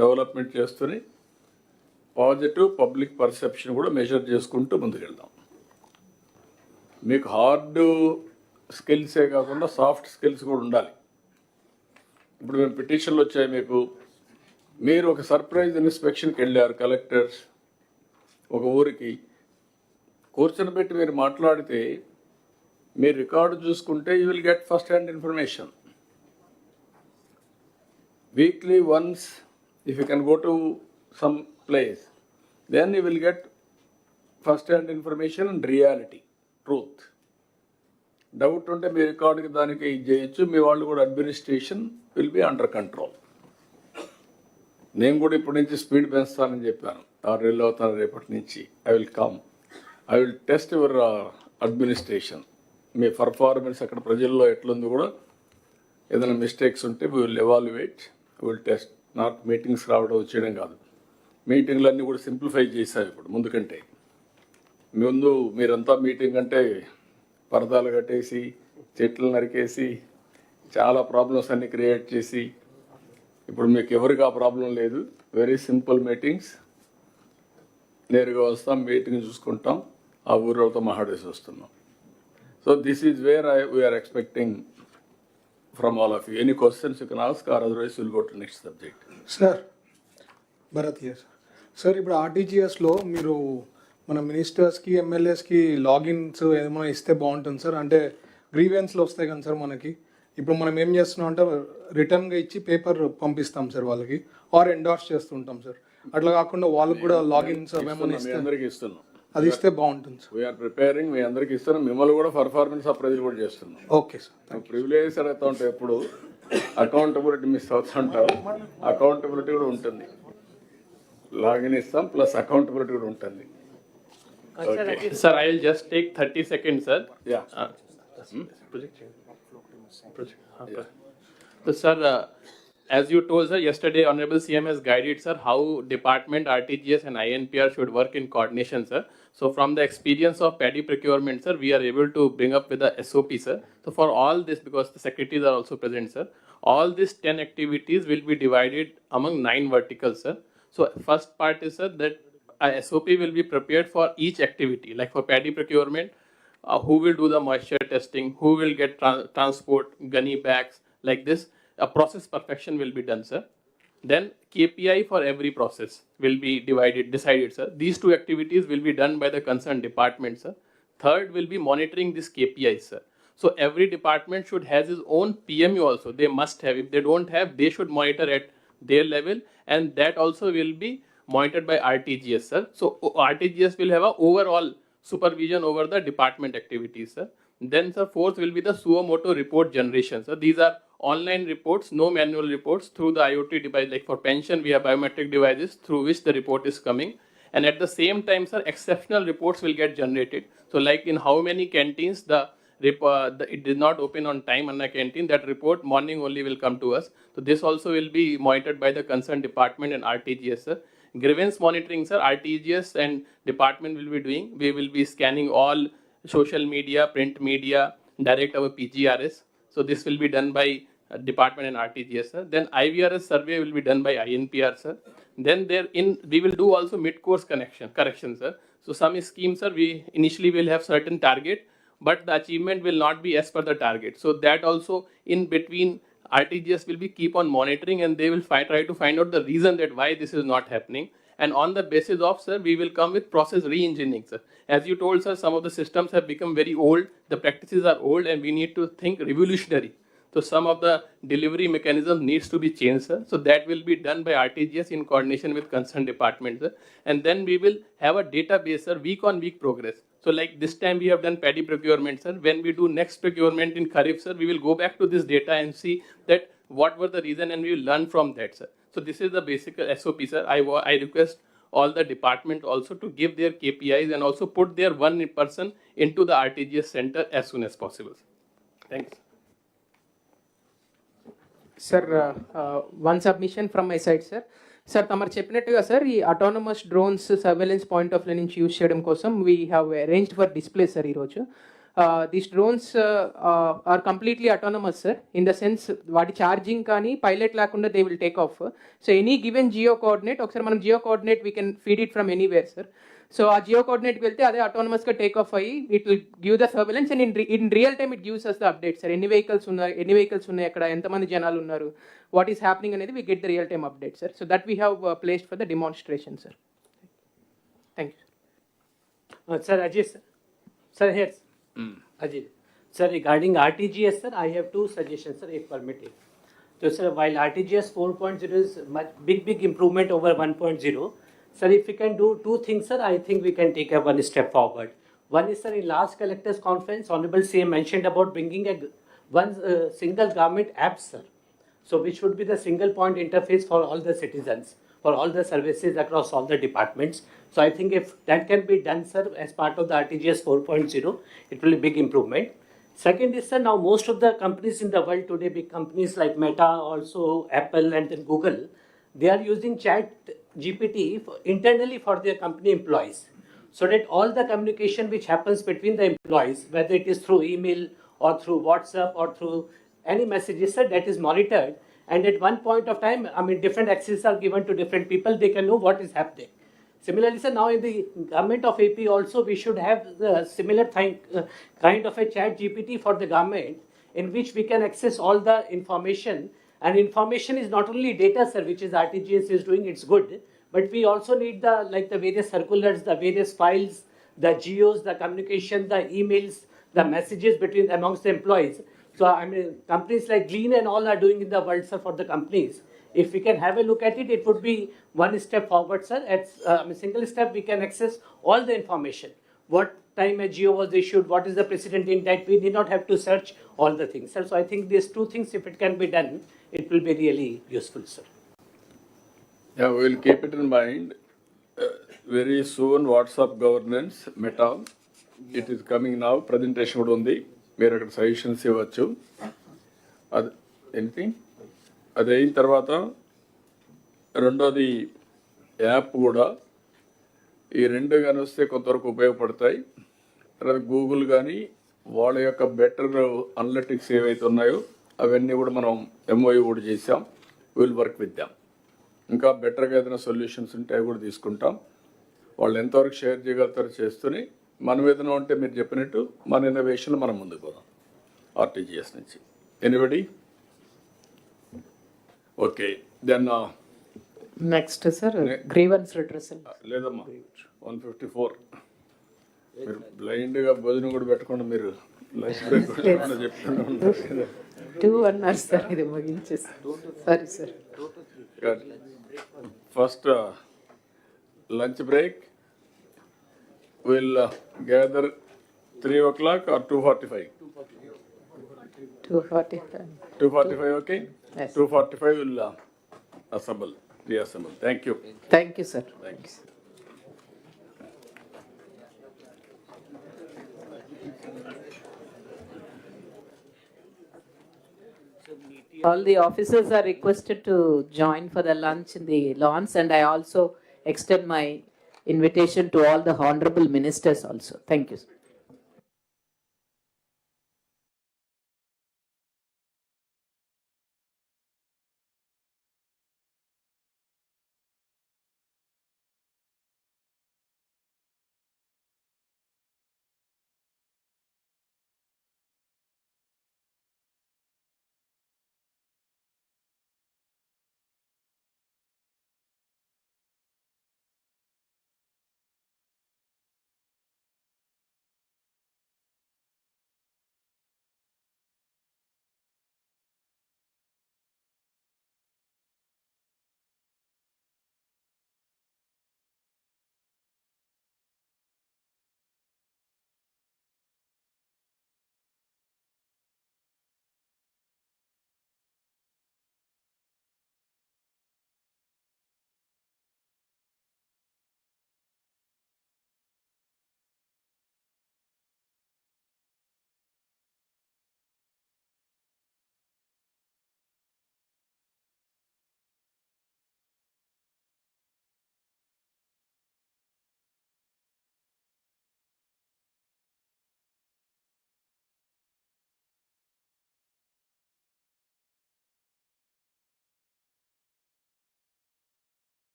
A: డెవలప్మెంట్ చేస్తూనే పాజిటివ్ పబ్లిక్ పర్సెప్షన్ కూడా మెజర్ చేసుకుంటూ ముందుకెళ్దాం. మీకు హార్డ్ స్కిల్సే కాకుండా సాఫ్ట్ స్కిల్స్ కూడా ఉండాలి. ఇప్పుడు మేము పిటిషన్లు వచ్చాయి మీకు. మీరు ఒక సర్ప్రైజ్ ఇన్స్పెక్షన్కి వెళ్ళారు, కలెక్టర్స్ ఒక ఊరికి కూర్చొని పెట్టి మీరు మాట్లాడితే మీరు రికార్డు చూసుకుంటే you will get first hand information. Weekly once if you can go to some place, then you will get first hand information and reality, truth. Doubt ఉంటే మీ రికార్డుకి దానికి ఇది చేయొచ్చు. మీ వాళ్ళు కూడా administration will be under control. నేను కూడా ఇప్పటి నుంచి స్పీడ్ పెంచుతానని చెప్పాను. 6 నెలలు అవుతాను రేపటి నుంచి. I will test your administration. Me performance అక్కడ ప్రజల్లో ఎట్లుంది కూడా ఏదైనా మిస్టేక్స్ ఉంటే we will evaluate, will test. Not meetings రావడం వచ్చేయడం కాదు. మీటింగ్లన్నీ కూడా సింప్లిఫై చేశారు ఇప్పుడు ముందు కంటే. ముందు మీరంతా మీటింగ్ అంటే పరదాలు కట్టేసి, చెట్లు నరికేసి, చాలా ప్రాబ్లమ్స్ అన్ని క్రియేట్ చేసి, ఇప్పుడు మీకు ఎవరికి ఆ ప్రాబ్లం లేదు. Very simple meetings. నేరుగా వస్తాం, మీటింగ్ చూసుకుంటాం, ఆ ఊరితో మాట్లాడేసి వస్తున్నాం. So this is where we are expecting from all of you. Any questions you can ask, or otherwise will go to next subject.
J: Sir Bharat here. Sir ఇప్పుడు ఆర్టీజీఎస్లో మీరు మన మినిస్టర్స్కి, ఎమ్మెల్యేస్కి లాగిన్స్ ఏమైనా ఇస్తే బాగుంటుంది సార్. అంటే గ్రీవెన్స్లు వస్తాయి కదా సార్ మనకి. ఇప్పుడు మనం ఏం చేస్తున్నాం అంటే రిటర్న్గా ఇచ్చి పేపర్ పంపిస్తాం సార్ వాళ్ళకి, ఆర్ ఎండార్స్ చేస్తుంటాం సార్. అట్లా కాకుండా వాళ్ళకి కూడా లాగిన్స్ ఏమైనా ఇస్తే
A: అందరికీ ఇస్తున్నాం.
J: అది ఇస్తే బాగుంటుంది సార్.
A: వీఆర్ ప్రిపేరింగ్, మీ అందరికీ ఇస్తున్నాం. మిమ్మల్ని కూడా పర్ఫార్మెన్స్ అప్రైజల్ కూడా చేస్తున్నాం.
J: Okay sir.
A: ప్రివిలేజ్ అవుతా ఉంటాయి, ఎప్పుడు అకౌంటబిలిటీ మిస్ అవుతుంటారు. అకౌంటబిలిటీ కూడా ఉంటుంది. లాగిన్ ఇస్తాం, ప్లస్ అకౌంటబిలిటీ కూడా ఉంటుంది.
G: Sir, I will just take 30 seconds, sir.
A: Yeah.
G: So, sir, as you told, sir, yesterday Honorable CM has guided, sir, how department, RTGS and INPR should work in coordination, sir. So from the experience of paddy procurement, sir, we are able to bring up with the SOP, sir. So for all this, because the secretaries are also present, sir, all these 10 activities will be divided among 9 verticals, sir. So first part is, sir, that a SOP will be prepared for each activity. Like for paddy procurement, who will do the moisture testing, who will get transport, gunny bags, like this. A process perfection will be done, sir. Then KPI for every process will be decided, sir. These 2 activities will be done by the concerned department, sir. Third will be monitoring these KPIs, sir. So every department should has its own PMU also. They must have. If they don't have, they should monitor at their level, and that also will be monitored by RTGS, sir. So RTGS will have a overall supervision over the department activities, sir. Then, sir, fourth will be the suo motu report generation. So these are online reports, no manual reports through the IoT device. Like for pension, we have biometric devices through which the report is coming. And at the same time, sir, exceptional reports will get generated. So like in how many canteens it did not open on time in a canteen, that report morning only will come to us. So this also will be monitored by the concerned department and RTGS, sir. Grievance monitoring, sir, RTGS and department will be doing. We will be scanning all social media, print media, direct our PGRS. So this will be done by department and RTGS, sir. Then IVRS survey will be done by INPR, sir. Then we will do also mid-course correction, sir. So some schemes, sir, we initially will have certain target, but the achievement will not be as per the target. So that also in between RTGS will be keep on monitoring, and they will try to find out the reason that why this is not happening. And on the basis of, sir, we will come with process re-engineering, sir. As you told, sir, some of the systems have become very old, the practices are old, and we need to think revolutionary. So some of the delivery mechanism needs to be changed, sir. So that will be done by RTGS in coordination with concerned departments, sir. And then we will have a database, sir, week on week progress. So like this time we have done paddy procurement, sir. When we do next procurement in Kharif, sir, we will go back to this data and see that what were the reason, and we will learn from that, sir. So this is the basic SOP, sir. I request all the department also to give their KPIs and also put their one person into the RTGS center as soon as possible. Thanks.
E: Sir, one submission from my side, sir. Sir తమరు చెప్పినట్టుగా sir ఈ autonomous drones surveillance point of view నుంచి use చేయడం కోసం we have arranged for display sir ఈరోజు. These drones are completely autonomous sir, in the sense వాటి charging కానీ pilot లేకుండా they will take off. So any given geo coordinate, ఒకసారి మనం geo coordinate we can feed it from anywhere sir. So ఆ geo కోఆర్డినేట్కి వెళ్తే అదే అటానమస్గా టేక్ ఆఫ్ అయ్యి it will give the surveillance, and in real time it gives us the update sir. ఎన్ని vehicles ఉన్నాయి అక్కడ, ఎంతమంది జనాలు ఉన్నారు, what is happening అనేది we get the real time update, sir. So that we have placed for the demonstration, sir. Thank you.
K: Sir, Ajit, sir, here. Ajit, sir, regarding RTGS, sir, I have two suggestions, sir, if permitted. So, sir, while RTGS 4.0 is much big improvement over 1.0, sir, if we can do two things, sir, I think we can take one step forward. One is, sir, in last collectors conference, Honorable CM mentioned about bringing one single government app, sir. So which would be the single point interface for all the citizens, for all the services across all the departments. So I think if that can be done, sir, as part of the RTGS 4.0, it will be a big improvement. Second is, sir, now most of the companies in the world today, big companies like Meta, also Apple and then Google, they are using Chat GPT internally for their company employees. So that all the communication which happens between the employees, whether it is through email or through WhatsApp or through any messages, sir, that is monitored, and at one point of time, I mean, different access are given to different people, they can know what is happening. Similarly, sir, now in the government of AP also, we should have the similar kind of a Chat GPT for the government, in which we can access all the information, and information is not only data, sir, which is RTGS is doing, it's good, but we also need the various circulars, the various files, the geos, the communication, the emails, the messages amongst the employees. So, I mean, companies like Glean and all are doing in the world, sir, for the companies. If we can have a look at it, it would be one step forward, sir. At a single step, we can access all the information. What time a geo was issued, what is the precedent in that, we need not have to search all the things, sir. So, I think these two things, if it can be done, it will be really useful, sir.
A: Yeah, we will keep it in mind. Very soon, WhatsApp governance, Meta, it is coming now. Presentation కూడా ఉంది, మీరు అక్కడ suggestions ఇవ్వచ్చు. అది anything అది అయిన తర్వాత రెండోది యాప్ కూడా, ఈ రెండు కానీ వస్తే కొంతవరకు ఉపయోగపడతాయి. తర్వాత గూగుల్ కానీ వాళ్ళ యొక్క బెటర్ అనలిటిక్స్ ఏవైతే ఉన్నాయో అవన్నీ కూడా మనం ఎంఓయూ కూడా చేసాం. Will work with them. ఇంకా బెటర్గా ఏదైనా సొల్యూషన్స్ ఉంటే అవి కూడా తీసుకుంటాం. వాళ్ళు ఎంతవరకు షేర్ చేయగలుగుతారో చేస్తూనే మనం ఏదైనా ఉంటే మీరు చెప్పినట్టు మన ఇన్నోవేషన్ మనం ముందుకు పోదాం ఆర్టీజీఎస్ నుంచి. Anybody? Okay, then
C: next sir grievance redressal.
A: లేదమ్మా, 154. మీరు బ్లైండ్గా భోజనం కూడా పెట్టకుండా మీరు లంచ్ బ్రేక్ చెప్తూనే ఉన్నారు.
C: 2 అన్నారు సార్, ఇది ముగించేసి. Sorry sir.
A: First lunch break, we'll gather 3 o'clock or 2:45.
C: 2:45.
A: 2:45, okay?
C: Yes.
A: 2:45 will assemble, reassemble. Thank you.
C: Thank you, sir.
A: Thanks.
C: All the officers are requested to join for the lunch in the lawns, and I also extend my invitation to all the honorable ministers also. Thank you, sir.